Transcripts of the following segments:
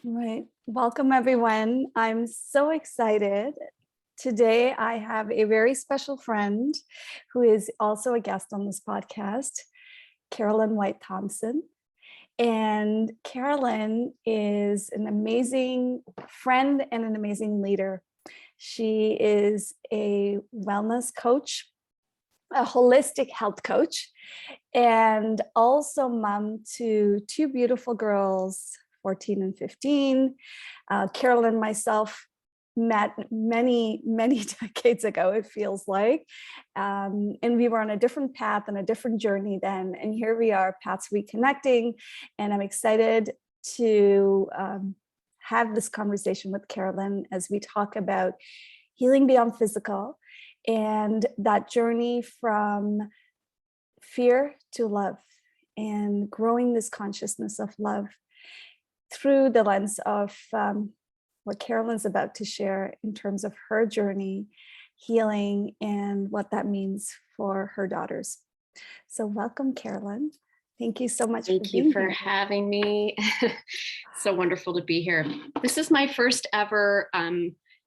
Right. Welcome, everyone. I'm so excited. Today, I have a very special friend who is also a guest on this podcast, Carolyn White Thompson. And Carolyn is an amazing friend and an amazing leader. She is a wellness coach, a holistic health coach, and also mom to two beautiful girls, 14 and 15. Carolyn and myself met many decades ago, it feels like. And we were on a different path and a different journey then. And here we are, paths reconnecting. And I'm excited to have this conversation with Carolyn as we talk about healing beyond physical and that journey from fear to love and growing this consciousness of love through the lens of what Carolyn's about to share in terms of her journey, healing, and what that means for her daughters. So welcome, Carolyn. Thank you so much. Thank you for having me. So wonderful to be here. This is my first ever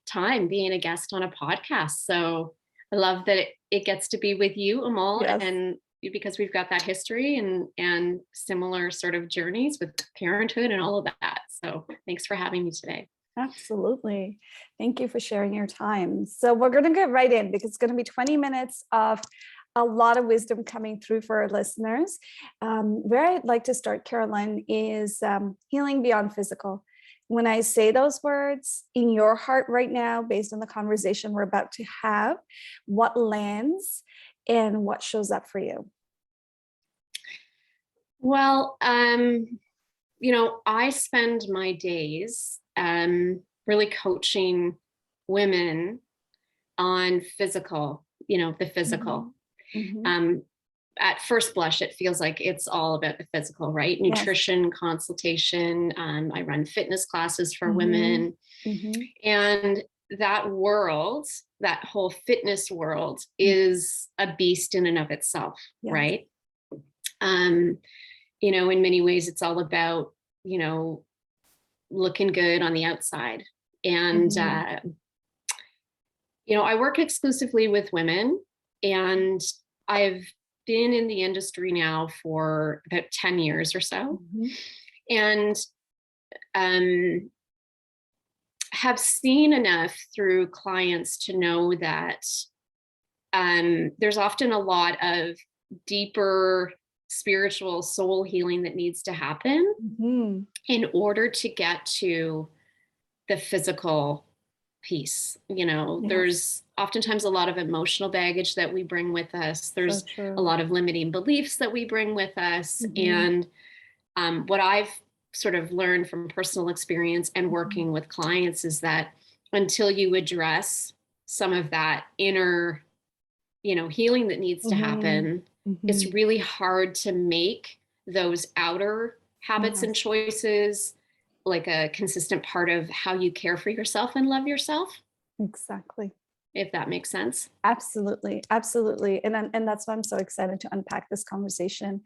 time being a guest on a podcast. So I love that it gets to be with you, Ummul, Yes. and because we've got that history and similar sort of journeys with parenthood and all of that. So thanks for having me today. Absolutely. Thank you for sharing your time. So we're going to get right in because it's going to be 20 minutes of a lot of wisdom coming through for our listeners. Where I'd like to start, Carolyn, is healing beyond physical. When I say those words in your heart right now, based on the conversation we're about to have, what lands and what shows up for you? Well, I spend my days really coaching women on physical, the physical. Mm-hmm. At first blush, it feels like it's all about the physical, right? Nutrition, yes. Consultation. I run fitness classes for mm-hmm. women. Mm-hmm. And that world, that whole fitness world is a beast in and of itself, yes. Right? In many ways, it's all about, looking good on the outside. And, mm-hmm. I work exclusively with women, and I've been in the industry now for about 10 years or so. Mm-hmm. And have seen enough through clients to know that there's often a lot of deeper spiritual soul healing that needs to happen mm-hmm. in order to get to the physical piece. Yes. There's oftentimes a lot of emotional baggage that we bring with us. There's a lot of limiting beliefs that we bring with us. Mm-hmm. And what I've sort of learned from personal experience and working with clients is that until you address some of that inner, healing that needs to happen, mm-hmm. it's really hard to make those outer habits and choices like a consistent part of how you care for yourself and love yourself. Exactly. If that makes sense. Absolutely. Absolutely. And that's why I'm so excited to unpack this conversation.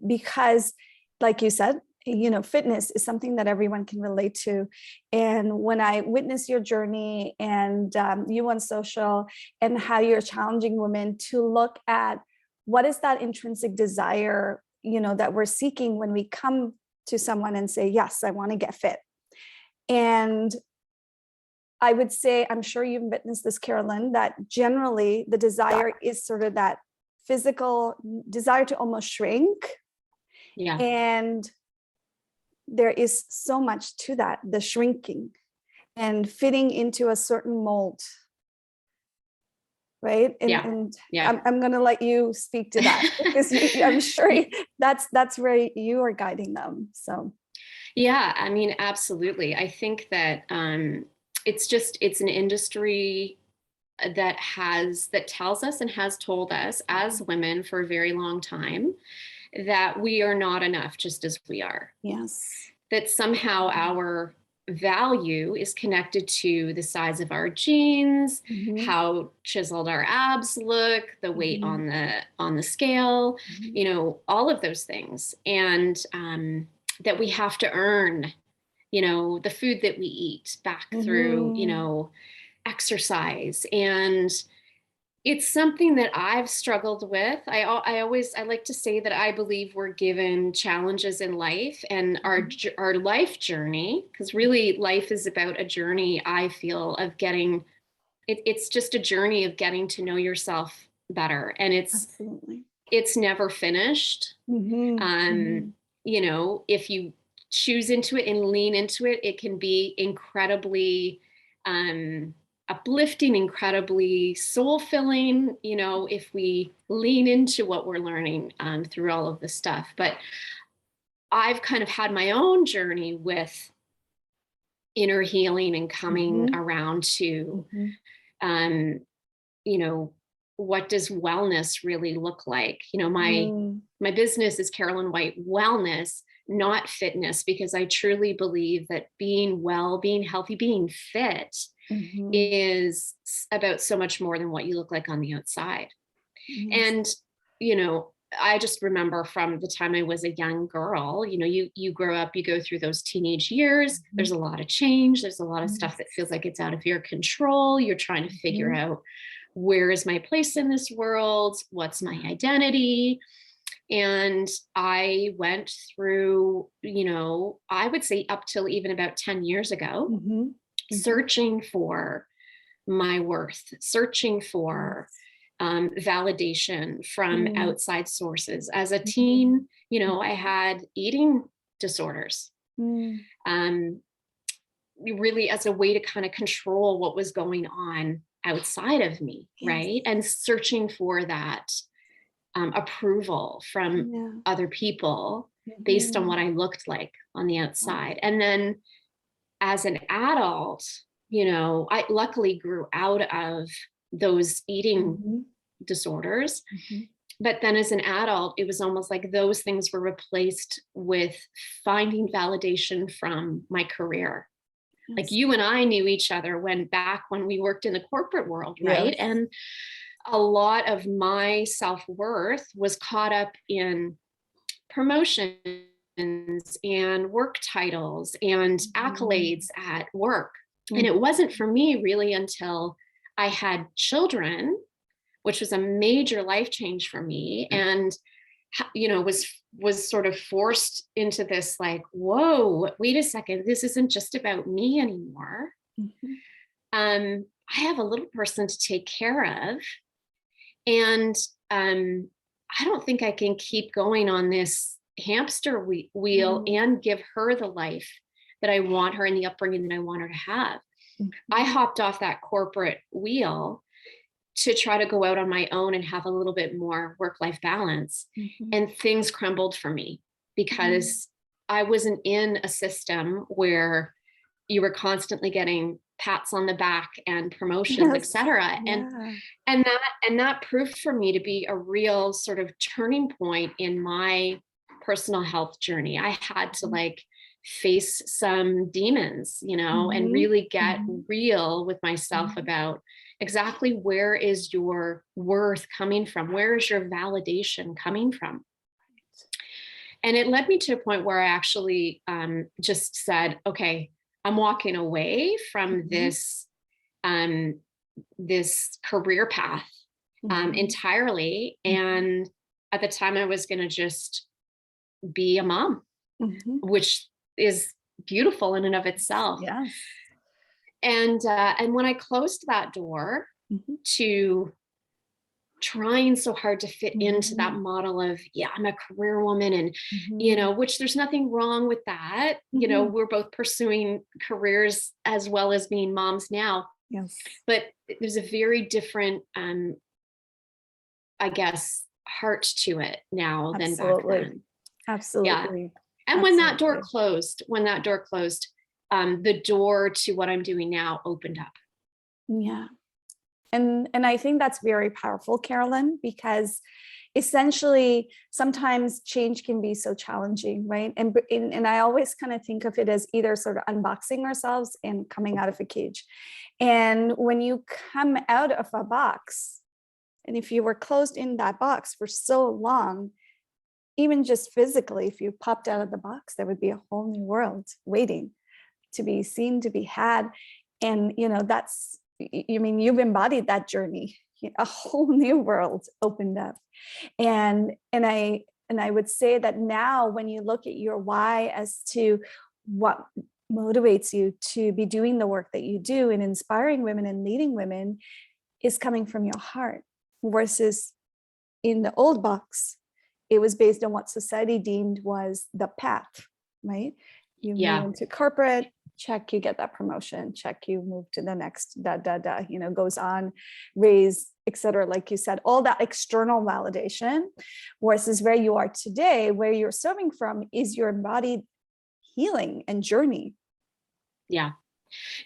Because like you said, fitness is something that everyone can relate to. And when I witness your journey and you on social and how you're challenging women to look at what is that intrinsic desire, that we're seeking when we come to someone and say, yes, I want to get fit. And I would say, I'm sure you've witnessed this, Carolyn, that generally the desire is sort of that physical desire to almost shrink. Yeah. And there is so much to that, the shrinking and fitting into a certain mold. Right. And I'm going to let you speak to that because I'm sure that's where you are guiding them. So. Yeah, I mean, absolutely. I think that it's an industry that tells us and has told us as women for a very long time that we are not enough just as we are. Yes. That somehow our value is connected to the size of our jeans, mm-hmm. how chiseled our abs look, the weight mm-hmm. on the scale, mm-hmm. All of those things. And that we have to earn, the food that we eat back through, exercise. And it's something that I've struggled with. I like to say that I believe we're given challenges in life, and our life journey, because really life is about a journey, I feel, of getting, it's just a journey of getting to know yourself better. And Absolutely. it's never finished. If you choose into it and lean into it, it can be incredibly uplifting, incredibly soul-filling, if we lean into what we're learning through all of this stuff. But I've kind of had my own journey with inner healing and coming around to, what does wellness really look like? My business is Carolyn White Wellness, not fitness, because I truly believe that being well, being healthy, being fit is about so much more than what you look like on the outside. And, I just remember from the time I was a young girl, you grow up, you go through those teenage years, there's a lot of change, there's a lot of stuff that feels like it's out of your control. You're trying to figure out, where is my place in this world? What's my identity? And I went through, I would say up till even about 10 years ago, searching for my worth, searching for validation from outside sources. As a teen, I had eating disorders, really as a way to kind of control what was going on outside of me, right? And searching for that approval from other people based on what I looked like on the outside. And then as an adult, I luckily grew out of those eating disorders. But then as an adult, it was almost like those things were replaced with finding validation from my career. Like you and I knew each other when we worked in the corporate world, right? And a lot of my self-worth was caught up in promotions and work titles and accolades at work. And it wasn't for me really until I had children, which was a major life change for me, and was sort of forced into this like, whoa, wait a second, this isn't just about me anymore. I have a little person to take care of, and I don't think I can keep going on this hamster wheel and give her the life that I want her and the upbringing that I want her to have. I hopped off that corporate wheel to try to go out on my own and have a little bit more work-life balance. And things crumbled for me because I wasn't in a system where you were constantly getting pats on the back and promotions, et cetera. And that proved for me to be a real sort of turning point in my personal health journey. I had to face some demons, and really get real with myself about exactly where is your worth coming from? Where is your validation coming from? And it led me to a point where I actually just said, okay, I'm walking away from this career path entirely. And at the time I was going to just be a mom, which is beautiful in and of itself. And when I closed that door to trying so hard to fit into that model of, I'm a career woman, and, which there's nothing wrong with that. We're both pursuing careers as well as being moms now. But there's a very different, I guess, heart to it now than back then. Absolutely. And when that door closed, the door to what I'm doing now opened up. And I think that's very powerful, Carolyn, because essentially sometimes change can be so challenging, right? And I always kind of think of it as either sort of unboxing ourselves and coming out of a cage. And when you come out of a box, and if you were closed in that box for so long, even just physically, if you popped out of the box, there would be a whole new world waiting to be seen, to be had. And, that's, you mean, you've embodied that journey. A whole new world opened up. And I would say that now when you look at your why as to what motivates you to be doing the work that you do and inspiring women and leading women is coming from your heart, versus in the old box, it was based on what society deemed was the path, right? You move into corporate, check, you get that promotion, check, you move to the next, goes on, raise, etc. Like you said, all that external validation, versus where you are today, where you're serving from is your embodied healing and journey. Yeah.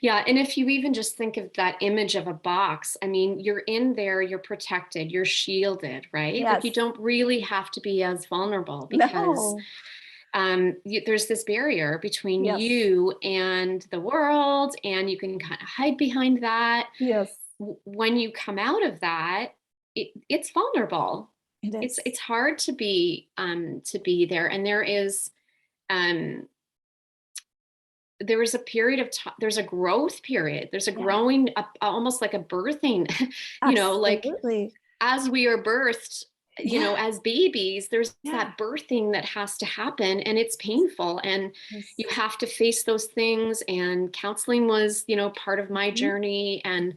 Yeah. And if you even just think of that image of a box, I mean, you're in there, you're protected, you're shielded, right? Yes. Like you don't really have to be as vulnerable because there's this barrier between you and the world, and you can kind of hide behind that. Yes. When you come out of that, it's vulnerable. It is. It's hard to be there. And there is a period of time, there's a growth period, there's a growing up, almost like a birthing, like as we are birthed, as babies, there's that birthing that has to happen, and it's painful, and you have to face those things. And counseling was, part of my journey. And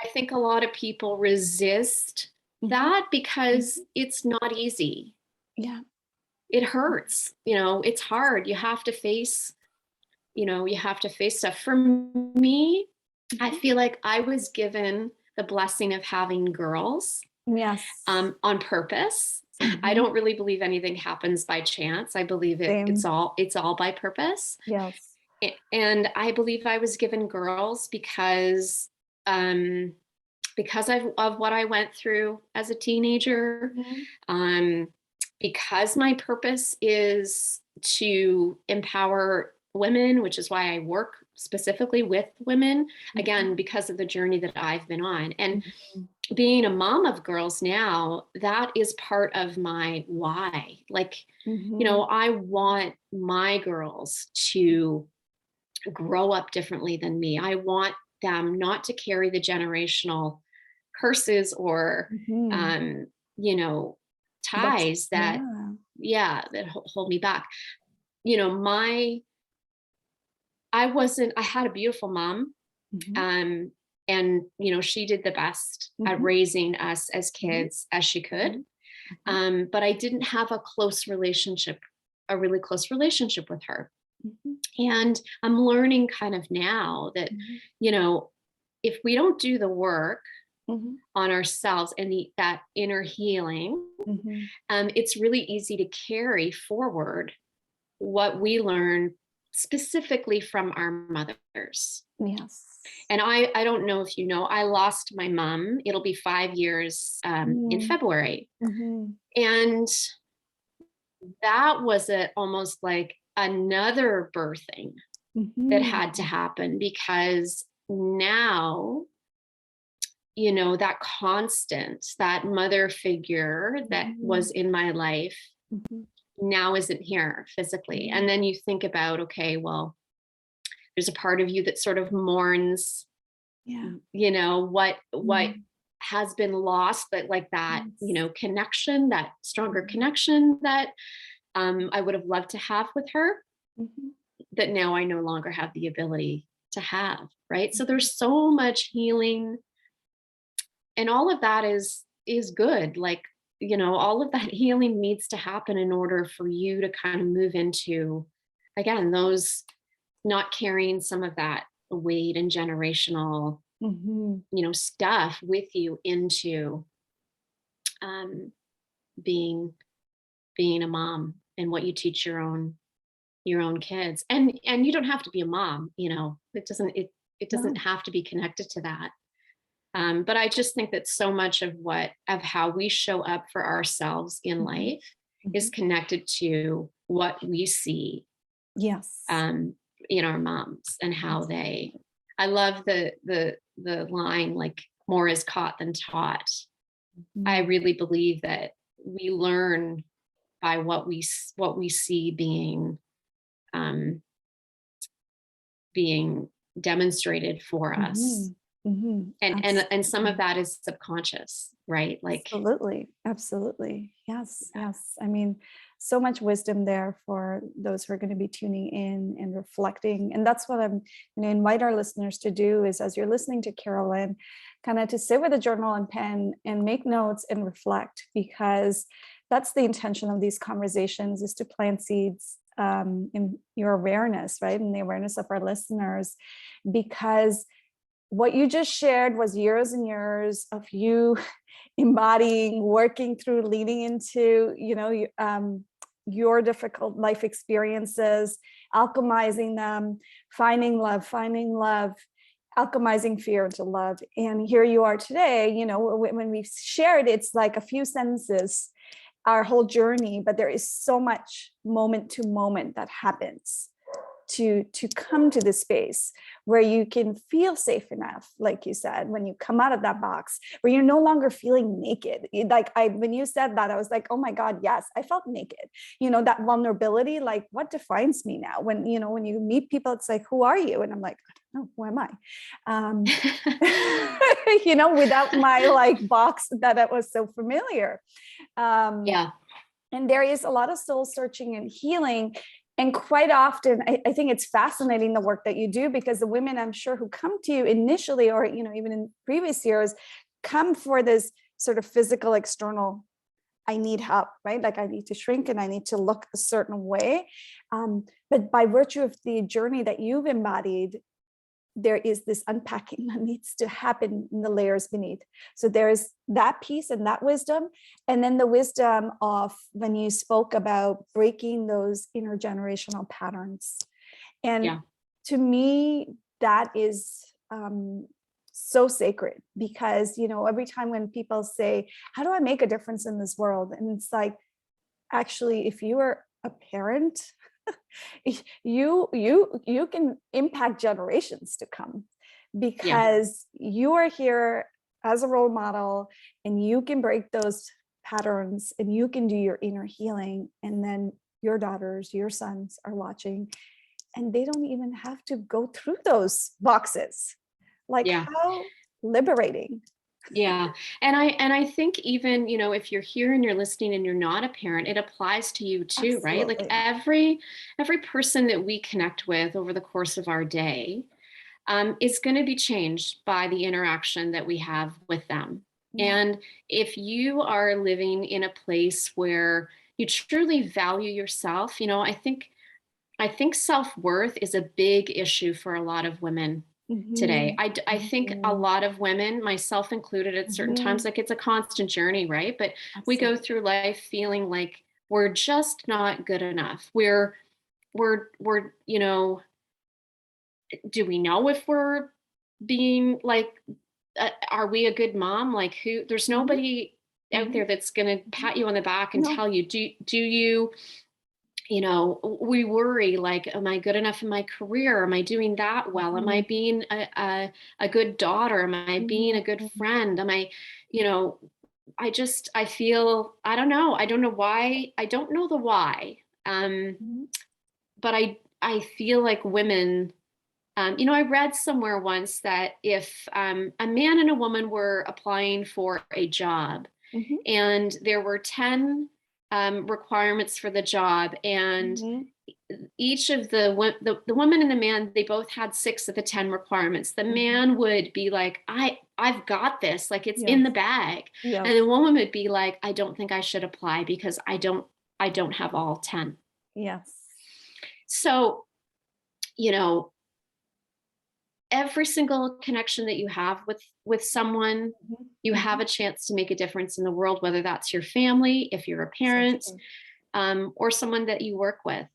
I think a lot of people resist that because it's not easy. Yeah. It hurts, it's hard. You have to face stuff. For me, I feel like I was given the blessing of having girls. Yes. On purpose. I don't really believe anything happens by chance. I believe it's all by purpose. Yes. And I believe I was given girls because of what I went through as a teenager. Because my purpose is to empower women, which is why I work specifically with women, again, because of the journey that I've been on. And being a mom of girls now, that is part of my why. Like, I want my girls to grow up differently than me. I want them not to carry the generational curses or, ties that hold me back. I had a beautiful mom. And, she did the best at raising us as kids as she could. But I didn't have a really close relationship with her. And I'm learning kind of now that, if we don't do the work on ourselves and that inner healing, it's really easy to carry forward what we learn specifically from our mothers. Yes. And I don't know if I lost my mom. It'll be 5 years in February. And that was almost like another birthing that had to happen, because now, that constant, that mother figure that was in my life now isn't here physically. And then you think about, okay, well, there's a part of you that sort of mourns, what has been lost, but like that, connection, that stronger connection that I would have loved to have with her, that now I no longer have the ability to have, right? So there's so much healing, and all of that is good. Like, all of that healing needs to happen in order for you to kind of move into, again, those, not carrying some of that weight and generational, stuff with you into being a mom, and what you teach your own kids. And you don't have to be a mom, it doesn't have to be connected to that. But I just think that so much of how we show up for ourselves in life is connected to what we see in our moms, and how I love the line, like, more is caught than taught. I really believe that we learn by what we see being demonstrated for us. And some of that is subconscious, right? Like absolutely. Yes. I mean, so much wisdom there for those who are going to be tuning in and reflecting. And that's what I'm going to invite our listeners to do, is as you're listening to Carolyn, kind of to sit with a journal and pen and make notes and reflect, because that's the intention of these conversations, is to plant seeds in your awareness, right? And the awareness of our listeners, because what you just shared was years and years of you embodying, working through, leading into, your difficult life experiences, alchemizing them, finding love, alchemizing fear into love. And here you are today, when we've shared, it's like a few sentences, our whole journey, but there is so much moment to moment that happens to come to this space where you can feel safe enough, like you said, when you come out of that box, where you're no longer feeling naked. When you said that, I was like, oh my God, yes, I felt naked. That vulnerability, like, what defines me now? When you meet people, it's like, who are you? And I'm like, I don't know, who am I? Without my like box that was so familiar. Yeah. And there is a lot of soul searching and healing. And quite often, I think it's fascinating, the work that you do, because the women, I'm sure, who come to you initially, or, even in previous years, come for this sort of physical, external, I need help, right? Like I need to shrink and I need to look a certain way. But by virtue of the journey that you've embodied, there is this unpacking that needs to happen in the layers beneath. So there's that piece and that wisdom. And then the wisdom of when you spoke about breaking those intergenerational patterns. And to me, that is so sacred, because, every time when people say, how do I make a difference in this world? And it's like, actually, if you are a parent, you can impact generations to come, because you are here as a role model, and you can break those patterns, and you can do your inner healing, and then your daughters, your sons are watching, and they don't even have to go through those boxes. Like, how liberating. Yeah. And I think even, if you're here and you're listening and you're not a parent, it applies to you too, Absolutely. right? Like every person that we connect with over the course of our day is going to be changed by the interaction that we have with them. And if you are living in a place where you truly value yourself, I think self-worth is a big issue for a lot of women today. I think a lot of women, myself included, at certain times, like it's a constant journey, right? But we go through life feeling like we're just not good enough. We're do we know if we're being like, are we a good mom? Like there's nobody out there that's going to pat you on the back and tell you, do you, we worry, like, am I good enough in my career? Am I doing that well? Am I being a good daughter? Am I being a good friend? Am I, I feel, I don't know. I don't know why. I don't know the why. But I feel like women, I read somewhere once that if a man and a woman were applying for a job, and there were 10 requirements for the job, and each of the woman and the man, they both had 6 of the 10 requirements. The man would be like, I've got this, like it's in the bag. And the woman would be like, I don't think I should apply because I don't have all 10. Yes. So, every single connection that you have with someone, you have a chance to make a difference in the world, whether that's your family, if you're a parent, or someone that you work with.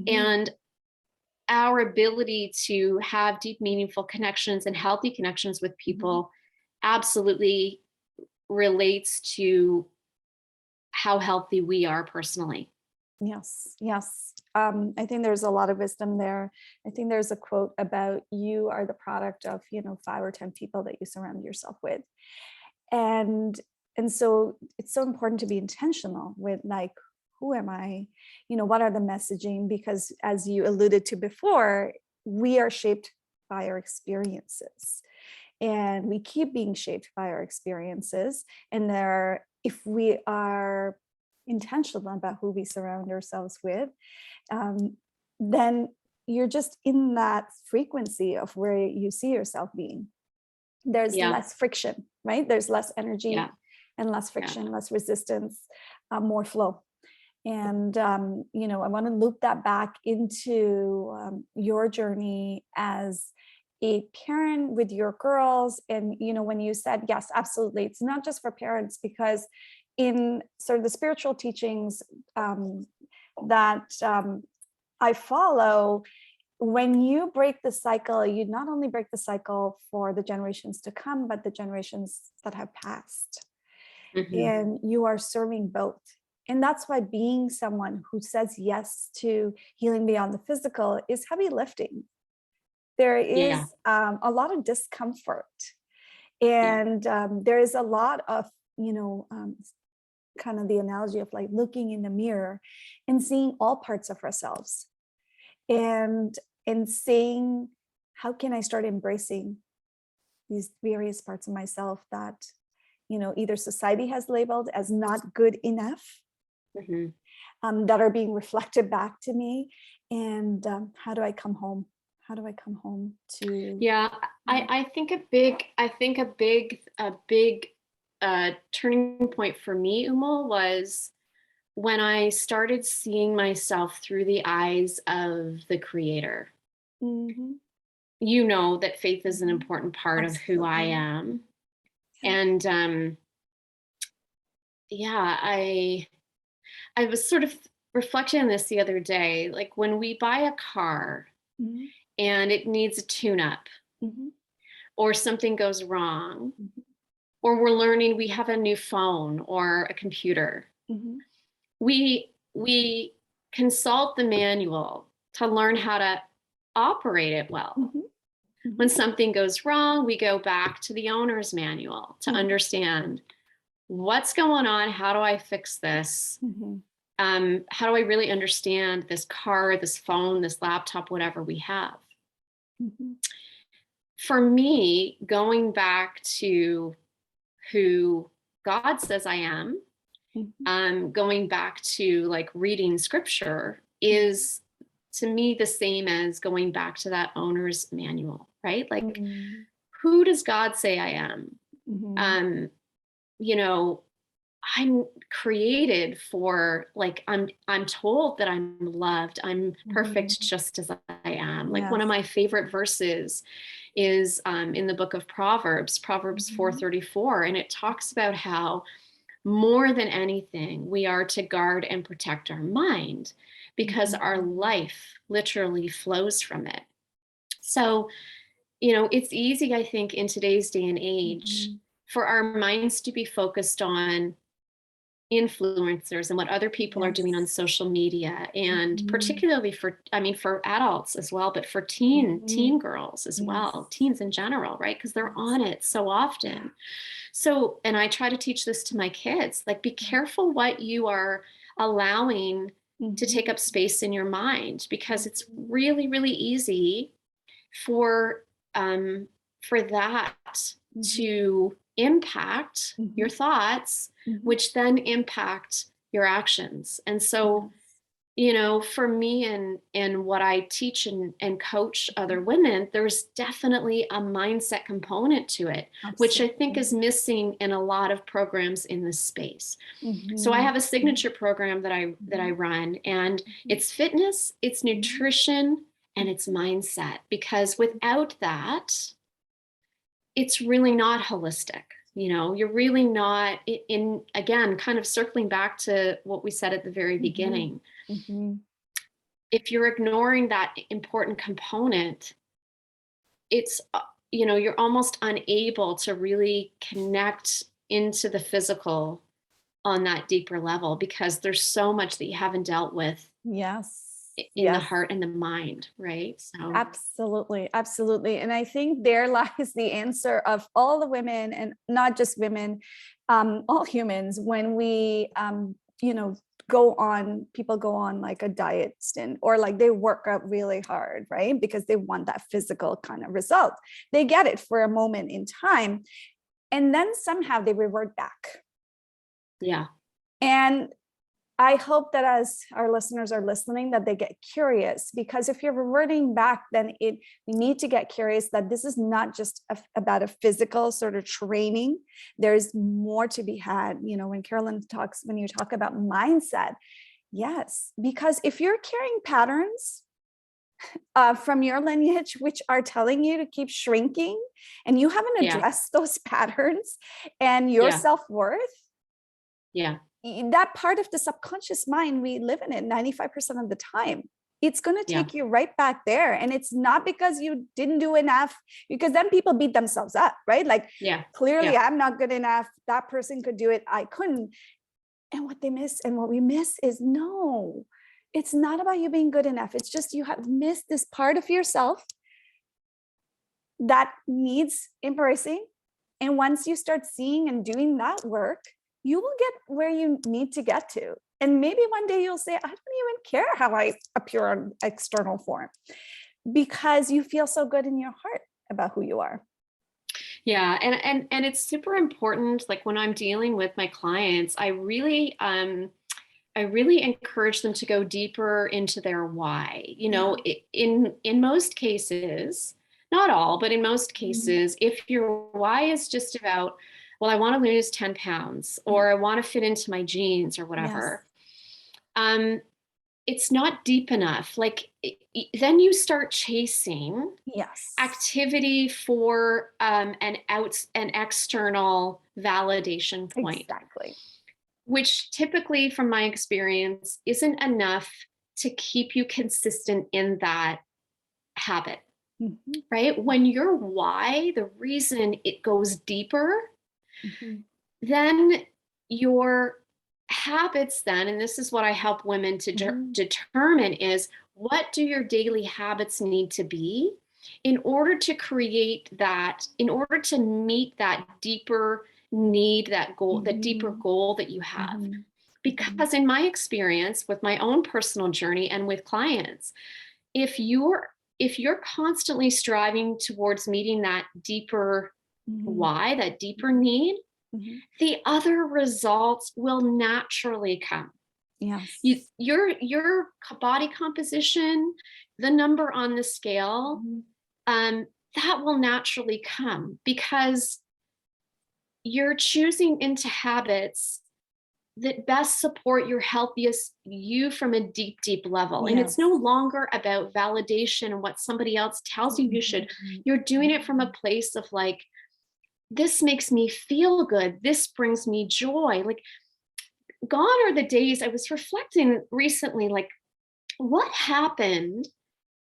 And our ability to have deep, meaningful connections and healthy connections with people absolutely relates to how healthy we are personally. Yes. I think there's a lot of wisdom there. I think there's a quote about you are the product of, 5 or 10 people that you surround yourself with. And so it's so important to be intentional with like, who am I? What are the messaging? Because as you alluded to before, we are shaped by our experiences, and we keep being shaped by our experiences. And if we are intentional about who we surround ourselves with, then you're just in that frequency of where you see yourself being. There's less friction, right? There's less energy and less friction, less resistance, more flow. And, I want to loop that back into your journey as a parent with your girls. And, when you said, yes, absolutely, it's not just for parents, because in sort of the spiritual teachings that I follow, when you break the cycle, you not only break the cycle for the generations to come, but the generations that have passed. And you are serving both. And that's why being someone who says yes to healing beyond the physical is heavy lifting. There is a lot of discomfort, and there is a lot of, kind of the analogy of like looking in the mirror and seeing all parts of ourselves, and saying, how can I start embracing these various parts of myself that, either society has labeled as not good enough, that are being reflected back to me, and how do I come home? How do I come home to? I think a big turning point for me, Ummul, was when I started seeing myself through the eyes of the Creator. That faith is an important part of who I am. And I was sort of reflecting on this the other day, like when we buy a car and it needs a tune-up, or something goes wrong, or we're learning we have a new phone or a computer, we consult the manual to learn how to operate it well. When something goes wrong, we go back to the owner's manual to understand what's going on. How do I fix this? How do I really understand this car, this phone, this laptop, whatever we have? For me, going back to who God says I am, going back to like reading scripture is to me the same as going back to that owner's manual, right? Like, who does God say I am? I'm created for, like, I'm told that I'm loved. I'm perfect just as I am. Like one of my favorite verses is in the book of Proverbs 4:34. And it talks about how more than anything, we are to guard and protect our mind because our life literally flows from it. So, it's easy, I think, in today's day and age for our minds to be focused on influencers and what other people are doing on social media, and particularly for adults as well, but for teen girls as well, teens in general, right? Because they're on it so often. So, and I try to teach this to my kids, like, be careful what you are allowing to take up space in your mind, because it's really, really easy for that to impact your thoughts, which then impact your actions. And so, for me and what I teach and coach other women, there's definitely a mindset component to it, which I think is missing in a lot of programs in this space. So I have a signature program that I run, and it's fitness, it's nutrition, and it's mindset, because without that, it's really not holistic. You're really not again, kind of circling back to what we said at the very beginning. If you're ignoring that important component, it's, you're almost unable to really connect into the physical on that deeper level, because there's so much that you haven't dealt with. In the heart and the mind, right? So absolutely. And I think there lies the answer of all the women, and not just women, all humans, when we people go on like a diet stint, or like they work out really hard, right? Because they want that physical kind of result. They get it for a moment in time, and then somehow they revert back. Yeah. And I hope that as our listeners are listening, that they get curious, because if you're reverting back, then we need to get curious that this is not just about a physical sort of training. There's more to be had. You know, when you talk about mindset, yes, because if you're carrying patterns from your lineage, which are telling you to keep shrinking, and you haven't addressed those patterns and your self-worth, that part of the subconscious mind, we live in it 95% of the time. It's going to take you right back there. And it's not because you didn't do enough, because then people beat themselves up, right? Like, clearly I'm not good enough. That person could do it, I couldn't. And what we miss is, no, it's not about you being good enough. It's just you have missed this part of yourself that needs embracing. And once you start seeing and doing that work, you will get where you need to get to. And maybe one day you'll say, I don't even care how I appear on external form, because you feel so good in your heart about who you are. Yeah. And it's super important. Like when I'm dealing with my clients, I really encourage them to go deeper into their why. You know, in most cases, not all, but in most cases, if your why is just about, well, I want to lose 10 pounds, or I want to fit into my jeans or whatever, it's not deep enough. Like then you start chasing activity for an external validation point. Exactly. Which typically, from my experience, isn't enough to keep you consistent in that habit, right? When your why, the reason it goes deeper, then your habits then, and this is what I help women to determine, is what do your daily habits need to be in order to create that, in order to meet that deeper need, that goal, the deeper goal that you have. Because in my experience with my own personal journey and with clients, if you're constantly striving towards meeting that deeper why, that deeper need, the other results will naturally come. Yes. Your body composition, the number on the scale, that will naturally come because you're choosing into habits that best support your healthiest you from a deep, deep level. And it's no longer about validation and what somebody else tells you should. You're doing it from a place of like, this makes me feel good. This brings me joy. Like, gone are the days. I was reflecting recently, like, what happened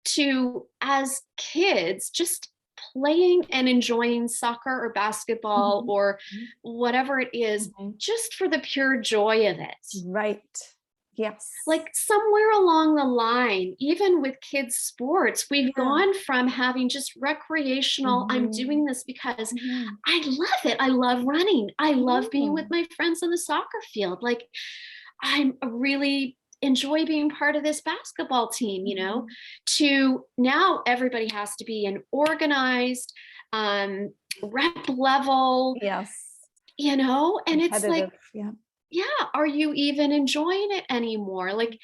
to, as kids, just playing and enjoying soccer or basketball or whatever it is, just for the pure joy of it. Right. Yes. Like somewhere along the line, even with kids' sports, we've gone from having just recreational, I'm doing this because I love it. I love running. I love being with my friends on the soccer field. Like, I'm really enjoy being part of this basketball team, you know, to now everybody has to be an organized, rep level, you know, and it's like, are you even enjoying it anymore? Like,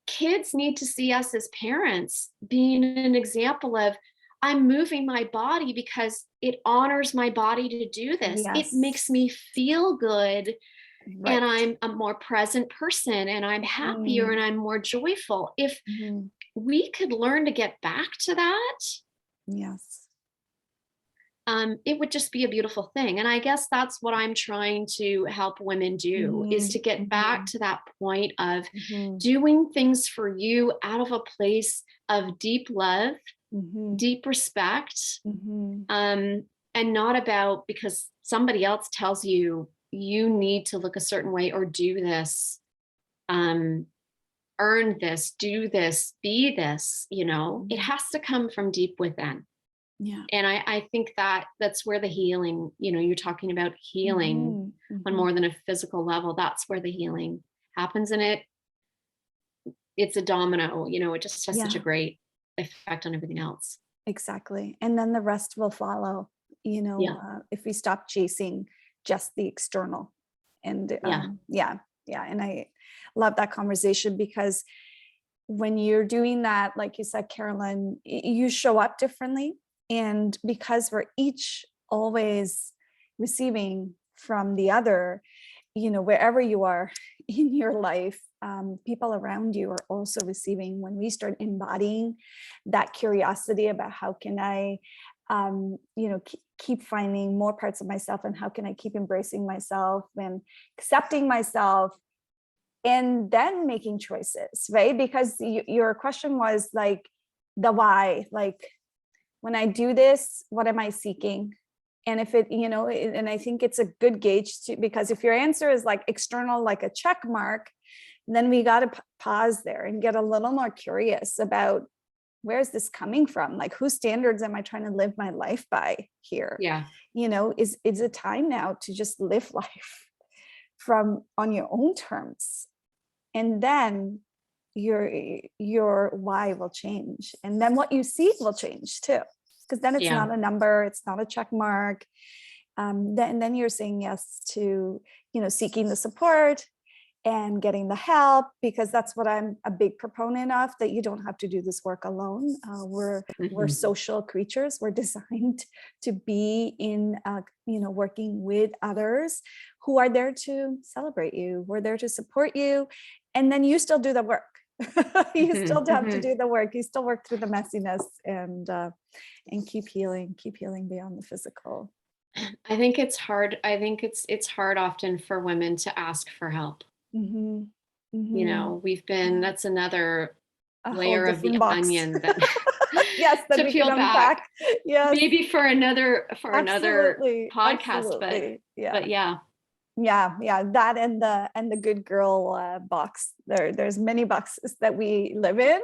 kids need to see us as parents being an example of, I'm moving my body because it honors my body to do this. It makes me feel good. Right. And I'm a more present person and I'm happier and I'm more joyful. If we could learn to get back to that, it would just be a beautiful thing. And I guess that's what I'm trying to help women do, is to get back to that point of doing things for you out of a place of deep love, deep respect, and not about because somebody else tells you, you need to look a certain way or do this, earn this, do this, be this, you know, it has to come from deep within. And I think that that's where the healing, you know, you're talking about healing on more than a physical level. That's where the healing happens, and it's a domino, it just has such a Yeah, great effect on everything else. exactly. And then the rest will follow, Yeah. if we stop chasing just the external. And Yeah. yeah, yeah. And I love that conversation because when you're doing that, like you said, Carolyn, you show up differently. And because we're each always receiving from the other, wherever you are in your life, people around you are also receiving. When we start embodying that curiosity about how can I, keep finding more parts of myself, and how can I keep embracing myself and accepting myself, and then making choices, right? Because your question was like the why, like when I do this, what am I seeking? And if and I think it's a good gauge to, because if your answer is like external, like a check mark, then we got to pause there and get a little more curious about where's this coming from? Like, whose standards am I trying to live my life by here? Yeah. Is it time now to just live life from on your own terms? And then your why will change, and then what you seek will change too, because then it's Yeah. not a number, it's not a check mark. Then you're saying yes to seeking the support and getting the help, because that's what I'm a big proponent of, that you don't have to do this work alone. We're Mhm. social creatures. We're designed to be in working with others who are there to celebrate you. We're there to support you, and then you still do the work. You Mhm. still have to Mhm. do the work. You still work through the messiness, and keep healing beyond the physical. I think it's hard. I think it's hard often for women to ask for help. Hmm. Hmm. Yeah. That's another A whole layer of the different box. onion that Yes, that to we can peel back. unpack. Yes, Maybe for another absolutely, podcast, absolutely. but Yeah, yeah. yeah. That and the good girl box. There's many boxes that we live in,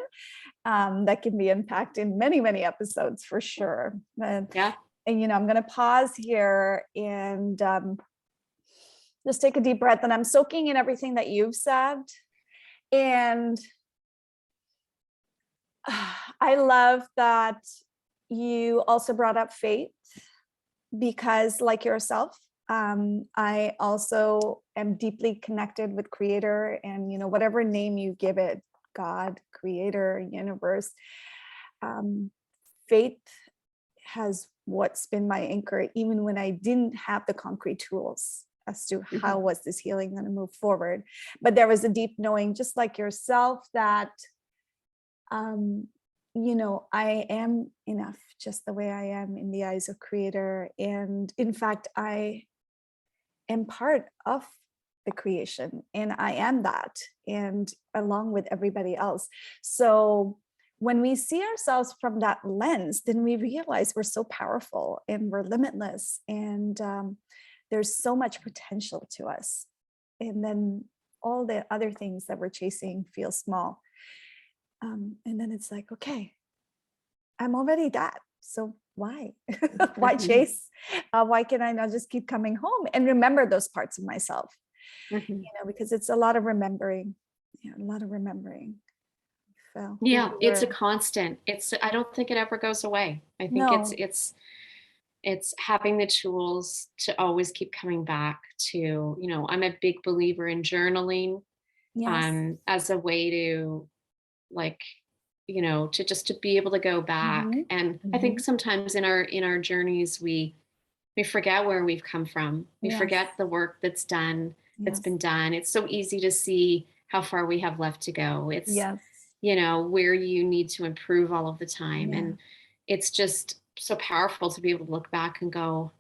that can be unpacked in many episodes for sure. Yeah. And I'm going to pause here and just take a deep breath. And I'm soaking in everything that you've said. And I love that you also brought up faith, because like yourself, I also am deeply connected with creator, and whatever name you give it, God, creator, universe. um, Faith has what's been my anchor, even when I didn't have the concrete tools as to how Mhm. was this healing going to move forward. But there was a deep knowing, just like yourself, that um, I am enough just the way I am in the eyes of creator. And in fact, I am part of the creation, and I am that, and along with everybody else. So when we see ourselves from that lens, then we realize we're so powerful and we're limitless, and there's so much potential to us. And then all the other things that we're chasing feel small. And then it's like, okay, I'm already that. So why? Why Mhm. chase? Why can I not just keep coming home and remember those parts of myself? Mhm. Because it's a lot of remembering. Yeah, a lot of remembering. So who Yeah, we it's a were. constant. I don't think it ever goes away. I think it's No. it's it's having the tools to always keep coming back to, I'm a big believer in journaling, Yes. as a way to, like, to be able to go back. Hmm. And I think Hmm. sometimes in our journeys, we forget where we've come from. We Yes. forget the work that's Yes. been done. It's so easy to see how far we have left to go. It's, Yes. where you need to improve all of the time. Yeah. And it's just so powerful to be able to look back and go,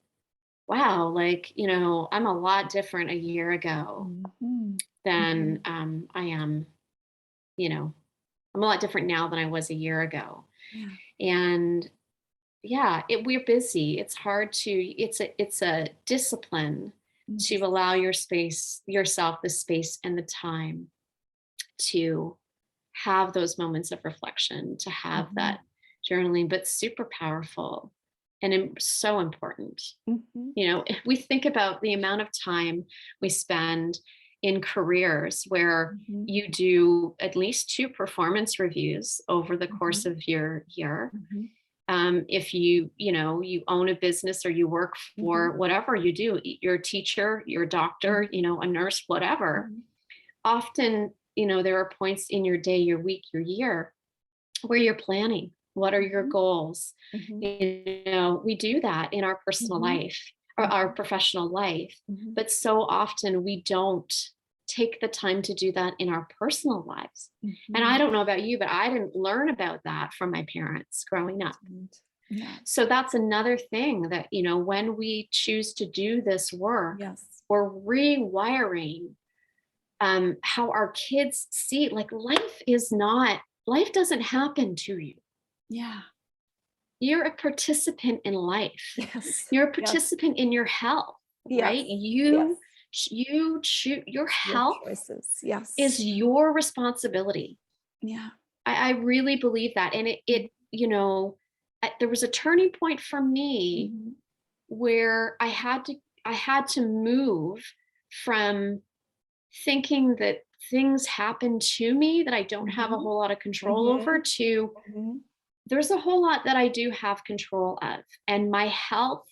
wow, like, I'm a lot different a year ago Hmm. than Hmm. I am, you know, I'm a lot different now than I was a year ago. Yeah. And yeah, we're busy. It's hard to, it's a discipline to Yes. allow yourself the space and the time to have those moments of reflection, to have Hmm. that journaling, but super powerful and so important. Hmm. If we think about the amount of time we spend in careers where Mhm. you do at least 2 performance reviews over the course Mhm. of your year. Mhm. If you own a business or you work Mhm. for whatever you do, you're a teacher, you're a doctor, a nurse, whatever. Mhm. Often, there are points in your day, your week, your year where you're planning. What are your Mhm. goals? Mhm. We do that in our personal Mhm. life or our professional life, Mhm. but so often we don't take the time to do that in our personal lives. And I Mhm. don't know about you, but I didn't learn about that from my parents growing up. And yeah. So that's another thing that, when we choose to do this work, Yes. we're rewiring how our kids see, like, life doesn't happen to you. Yeah. You're a participant in life. Yes. You're a Yes. participant in your health, right? Yes. Yes. You choose your Your health choices. Yes. is your responsibility. Yeah. I really believe that. And there was a turning point for me Mhm. where I had to move from thinking that things happen to me that I don't have a Mhm. whole lot of control over Mhm. to Mhm. there's a whole lot that I do have control of. And my health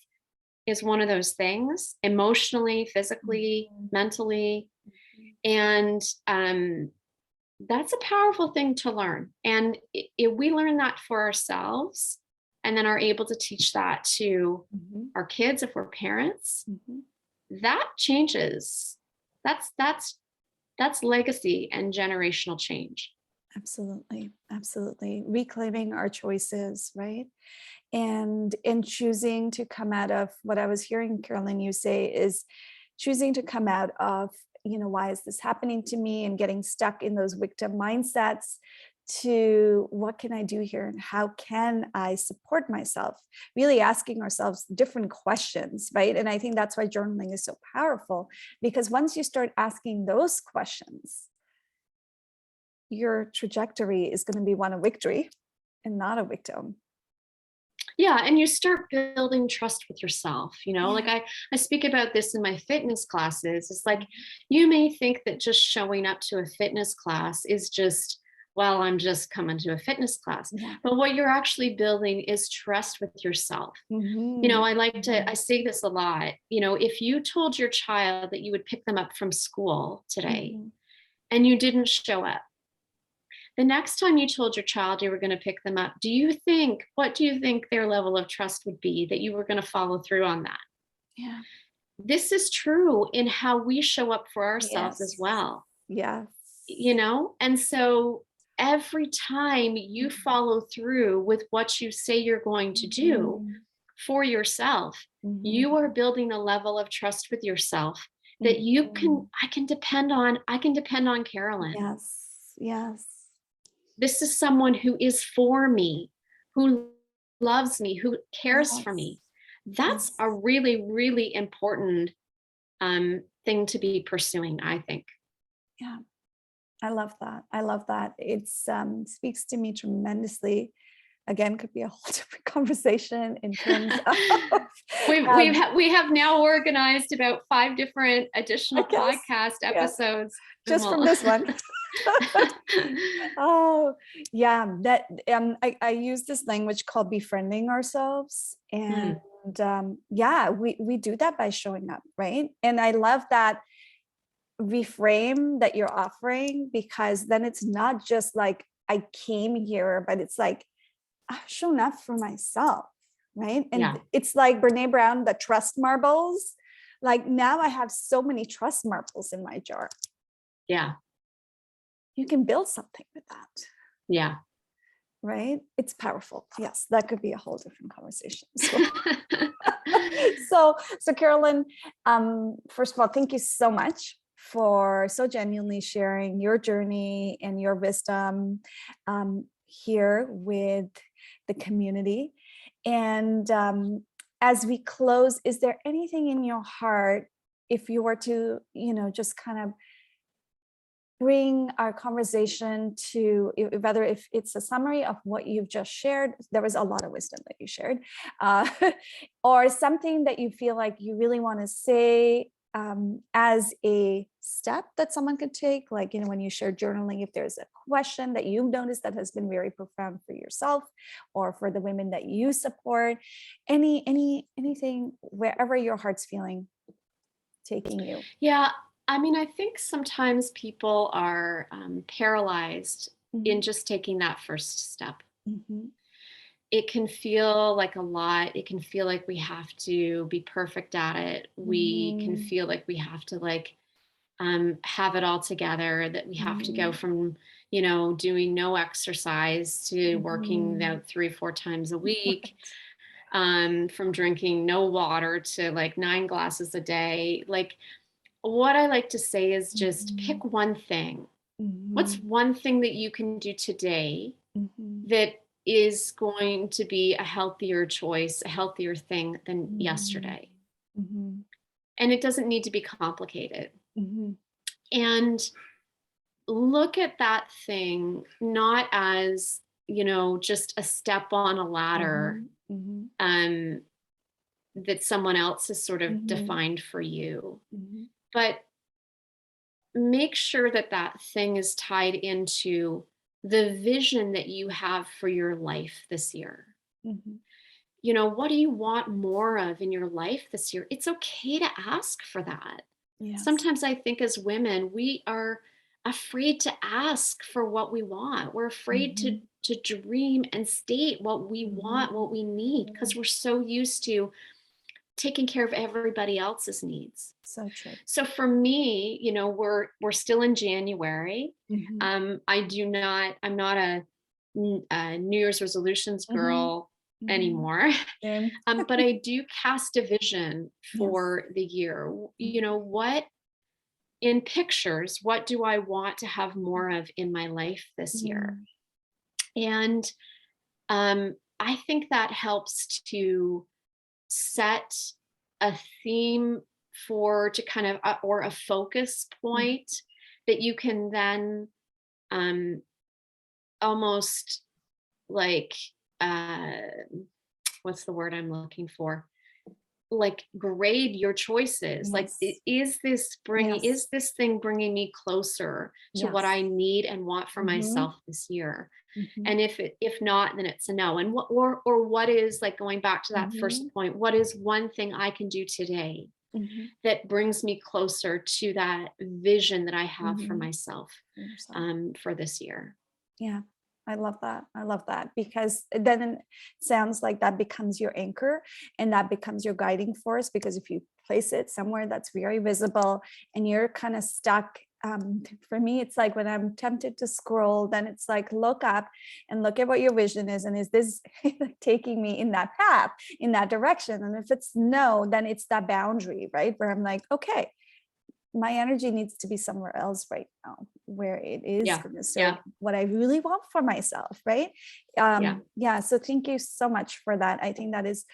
is one of those things, emotionally, physically, Mhm. mentally. Mhm. And that's a powerful thing to learn. And if we learn that for ourselves and then are able to teach that to Mhm. our kids, if we're parents, Mhm. that changes. That's legacy and generational change. Absolutely. Absolutely. Reclaiming our choices, right? And in choosing to come out of what I was hearing Carolyn you say is choosing to come out of, why is this happening to me, and getting stuck in those victim mindsets, to what can I do here and how can I support myself, really asking ourselves different questions, right? And I think that's why journaling is so powerful, because once you start asking those questions, your trajectory is going to be one of victory and not a victim. Yeah, and you start building trust with yourself, like Yeah. I speak about this in my fitness classes. It's like you may think that just showing up to a fitness class is just, well, I'm just coming to a fitness class. Yeah. But what you're actually building is trust with yourself. Mhm. I say this a lot, if you told your child that you would pick them up from school today Mhm. and you didn't show up, the next time you told your child you were going to pick them up, what do you think their level of trust would be that you were going to follow through on that? Yeah. This is true in how we show up for ourselves as Yes. well, Yes. And so every time you follow through with what you say you're going to do Mhm. for yourself, you are Mhm. building a level of trust with yourself that Mhm. I can depend on Carolyn. Yes. Yes. This is someone who is for me, who loves me, who cares for Yes. me. That's Yes. a really, really important thing to be pursuing, I think. Yeah. I love that. I love that. It's speaks to me tremendously. Again, could be a whole different conversation in terms of um, We have now organized about 5 different I additional guess. podcast Yeah. episodes. Just from this one. Oh, yeah. That I use this language called befriending ourselves. And Mm, yeah, we do that by showing up, right? And I love that reframe that you're offering, because then it's not just like I came here, but it's like I've shown up for myself, right? yeah, And it's like Brene Brown, the trust marbles. Like now I have so many trust marbles in my jar. yeah, You can build something with that, yeah. right? It's powerful. Yes, that could be a whole different conversation. So Carolyn, first of all, thank you so much for so genuinely sharing your journey and your wisdom here with the community. And as we close, is there anything in your heart, if you were to, just kind of bring our conversation to, whether if it's a summary of what you've just shared, there was a lot of wisdom that you shared, uh, or something that you feel like you really want to say as a step that someone could take, like, when you share journaling, if there's a question that you've noticed that has been very profound for yourself or for the women that you support, anything, wherever your heart's feeling taking you. Yeah, I mean, I think sometimes people are paralyzed in just taking that first step. Mm-hmm. It can feel like a lot. It can feel like we have to be perfect at it. We can feel like we have to have it all together, that we have to go from, doing no exercise to working out 3-4 times a week, from drinking no water to like 9 glasses a day. Like, what I like to say is just pick one thing. What's one thing that you can do today that is going to be a healthier choice, a healthier thing than yesterday? And it doesn't need to be complicated. And look at that thing not as, just a step on a ladder that someone else has sort of defined for you, but make sure that that thing is tied into the vision that you have for your life this year. What do you want more of in your life this year? It's okay to ask for that. Yes. Sometimes I think as women, we are afraid to ask for what we want. We're afraid to dream and state what we want, what we need, because we're so used to taking care of everybody else's needs. So true. So for me, we're still in January. I'm not a New Year's resolutions girl anymore. But I do cast a vision for the year. What in pictures, what do I want to have more of in my life this year? And I think that helps to set a theme to kind of, or a focus point that you can then almost like, what's the word I'm looking for? Like grade your choices. Like, is this thing bringing me closer to what I need and want for myself this year? And if not, then it's a no. And what is, like, going back to that first point, what is one thing I can do today that brings me closer to that vision that I have for myself for this year? Yeah. I love that. I love that, because then it sounds like that becomes your anchor and that becomes your guiding force, because if you place it somewhere that's very visible and you're kind of stuck, for me, it's like when I'm tempted to scroll, then it's like, look up and look at what your vision is. And is this taking me in that path, in that direction? And if it's no, then it's that boundary, right? Where I'm like, okay, my energy needs to be somewhere else right now, where it is going to serve what I really want for myself, right? So thank you so much for that. I think that is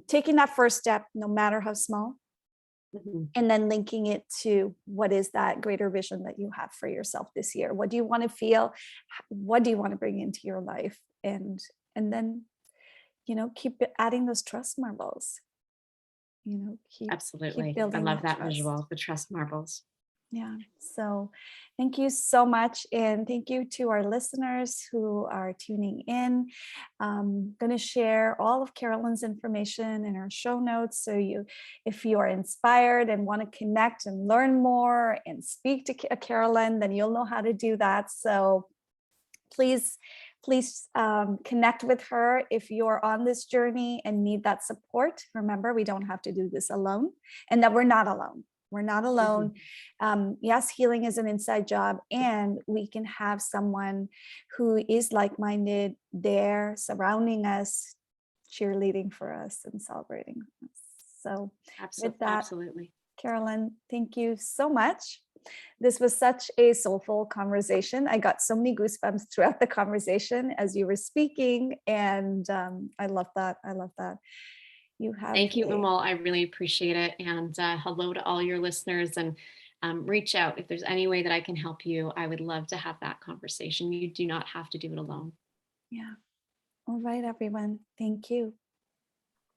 taking that first step, no matter how small, and then linking it to what is that greater vision that you have for yourself this year. What do you want to feel? What do you want to bring into your life? And then, keep adding those trust marbles. Absolutely. Keep building. I love that trust. visual, the trust marbles. Yeah. So thank you so much. And thank you to our listeners who are tuning in. I'm going to share all of Carolyn's information in our show notes. So if you are inspired and want to connect and learn more and speak to Carolyn, then you'll know how to do that. So please connect with her if you're on this journey and need that support. Remember, we don't have to do this alone, and that we're not alone. We're not alone. Yes, healing is an inside job, and we can have someone who is like-minded there, surrounding us, cheerleading for us and celebrating us. So with that, absolutely. Carolyn, thank you so much. This was such a soulful conversation. I got so many goosebumps throughout the conversation as you were speaking, and I love that. I love that. Thank you, Ummul. I really appreciate it. And hello to all your listeners, and reach out if there's any way that I can help you. I would love to have that conversation. You do not have to do it alone. Yeah. All right, everyone. Thank you.